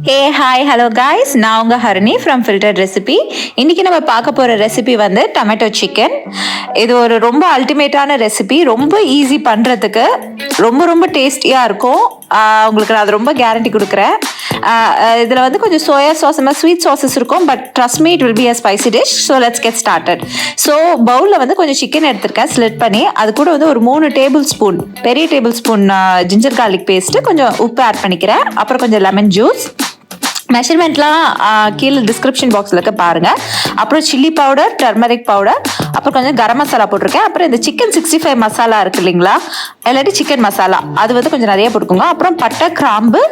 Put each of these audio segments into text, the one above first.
Hey hi hello guys, நான் உங்கள் Harini from filtered recipe. இன்றைக்கி நம்ம பார்க்க போகிற ரெசிபி வந்து டொமேட்டோ சிக்கன். இது ஒரு ரொம்ப அல்டிமேட்டான ரெசிபி, ரொம்ப ஈஸி பண்ணுறதுக்கு, ரொம்ப டேஸ்டியாக இருக்கும். உங்களுக்கு நான் அது ரொம்ப கேரண்டி கொடுக்குறேன். இதில் வந்து கொஞ்சம் சோயா சாஸ் மாதிரி ஸ்வீட் சாஸஸ் இருக்கும், but trust me it will be a spicy dish. So let's get started. So பவுலில் வந்து கொஞ்சம் சிக்கன் எடுத்திருக்கேன் ஸ்லிட் பண்ணி. அது கூட வந்து ஒரு 3 டேபிள் ஸ்பூன் பெரிய table spoon ginger garlic paste, கொஞ்சம் உப்பு ஆட் பண்ணிக்கிறேன். அப்புறம் கொஞ்சம் லெமன் ஜூஸ். மெஷர்மெண்ட்லாம் கீழே டிஸ்கிரிப்ஷன் பாக்ஸில் இருக்க பாருங்கள். அப்புறம் சில்லி பவுடர், டர்மரிக் பவுடர், அப்புறம் கொஞ்சம் கரம் மசாலா போட்டிருக்கேன். அப்புறம் இந்த சிக்கன் 65 மசாலா இருக்குது இல்லைங்களா, இல்லாட்டி சிக்கன் மசாலா, அது வந்து கொஞ்சம் நிறைய போட்டுக்கோங்க. அப்புறம் பட்டை, கிராம்பு,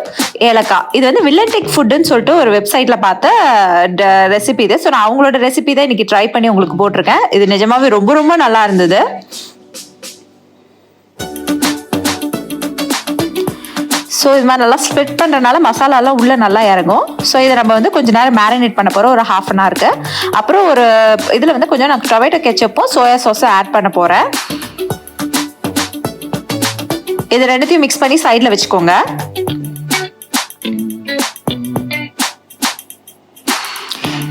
ஏலக்காய். இது வந்து வில்லட்டிக் ஃபுட்டுன்னு சொல்லிட்டு ஒரு வெப்சைட்டில் பார்த்த ரெசிபி இது. ஸோ நான் அவங்களோட ரெசிபி தான் இன்றைக்கி ட்ரை பண்ணி உங்களுக்கு போட்டிருக்கேன். இது நிஜமாவே ரொம்ப நல்லா இருந்தது. ஸோ இது மாதிரி நல்லா ஸ்ப்ளிட் பண்ணுறதுனால மசாலாலாம் உள்ளே நல்லா இறங்கும். ஸோ இதை நம்ம வந்து கொஞ்சம் நேரம் மேரினேட் பண்ண போகிறோம், ஒரு 1/2 அன் ஹவருக்கு. அப்புறம் ஒரு இதில் வந்து கொஞ்சம் நான் டொமேட்டோ கெச்சப்பும் சோயா சாஸும் ஆட் பண்ண போகிறேன். இது ரெண்டுத்தையும் மிக்ஸ் பண்ணி சைடில் வச்சுக்கோங்க.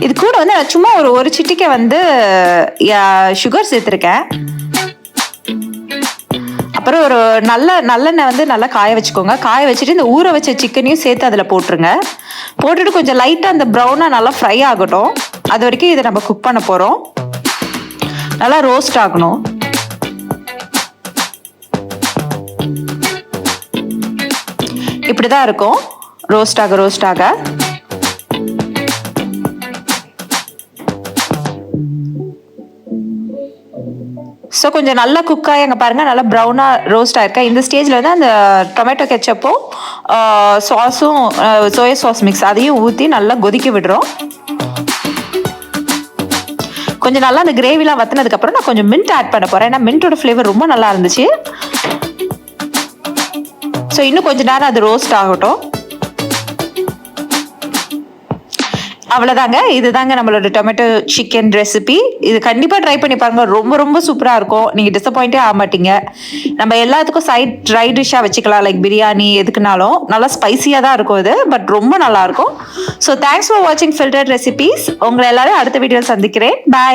இது கூட வந்து நான் சும்மா ஒரு சிட்டிக்கை வந்து சுகர் சேர்த்துருக்கேன். அப்புறம் ஒரு நல்லெண்ணெய் வந்து நல்லா காய வச்சுக்கோங்க. காய வச்சுட்டு இந்த ஊற வச்ச சிக்கனையும் சேர்த்து அதில் போட்டுருங்க. போட்டுட்டு கொஞ்சம் லைட்டாக அந்த ப்ரௌனாக நல்லா ஃப்ரை ஆகட்டும். அது வரைக்கும் இதை நம்ம குக் பண்ண போகிறோம். நல்லா ரோஸ்ட் ஆகணும். இப்படி தான் இருக்கும், ரோஸ்ட் ஆக. ஸோ கொஞ்சம் நல்லா குக் ஆகி அங்கே பாருங்கள், நல்லா ப்ரௌனாக ரோஸ்ட் ஆகிருக்கா. இந்த ஸ்டேஜில் வந்து அந்த டொமேட்டோ கெச்சப்பும் சாஸும் சோயா சாஸ் மிக்ஸ் அதையும் ஊற்றி நல்லா கொதிக்க விடுறோம். கொஞ்சம் நல்லா அந்த கிரேவிலாம் வற்றினதுக்கப்புறம் நான் கொஞ்சம் மின்ட் ஆட் பண்ண போகிறேன். ஏன்னா மின்ட்டோட ஃப்ளேவர் ரொம்ப நல்லா இருந்துச்சு. ஸோ இன்னும் கொஞ்சம் நேரம் அது ரோஸ்ட் ஆகட்டும். அவ்வளோதாங்க, இதுதாங்க நம்மளோட டொமேட்டோ சிக்கன் ரெசிபி. இது கண்டிப்பாக ட்ரை பண்ணி பாருங்கள், ரொம்ப சூப்பராக இருக்கும். நீங்கள் டிசப்பாயிண்டே ஆக மாட்டீங்க. நம்ம எல்லாத்துக்கும் சைட் ட்ரை டிஷ்ஷாக வச்சுக்கலாம், லைக் பிரியாணி எதுக்குனாலும். நல்லா ஸ்பைசியாக தான் இருக்கும் இது, பட் ரொம்ப நல்லாயிருக்கும். ஸோ தேங்க்ஸ் ஃபார் வாட்சிங் ஃபில்டர்ட் ரெசிபீஸ். உங்களை எல்லாரும் அடுத்த வீடியோவில் சந்திக்கிறேன். பாய்.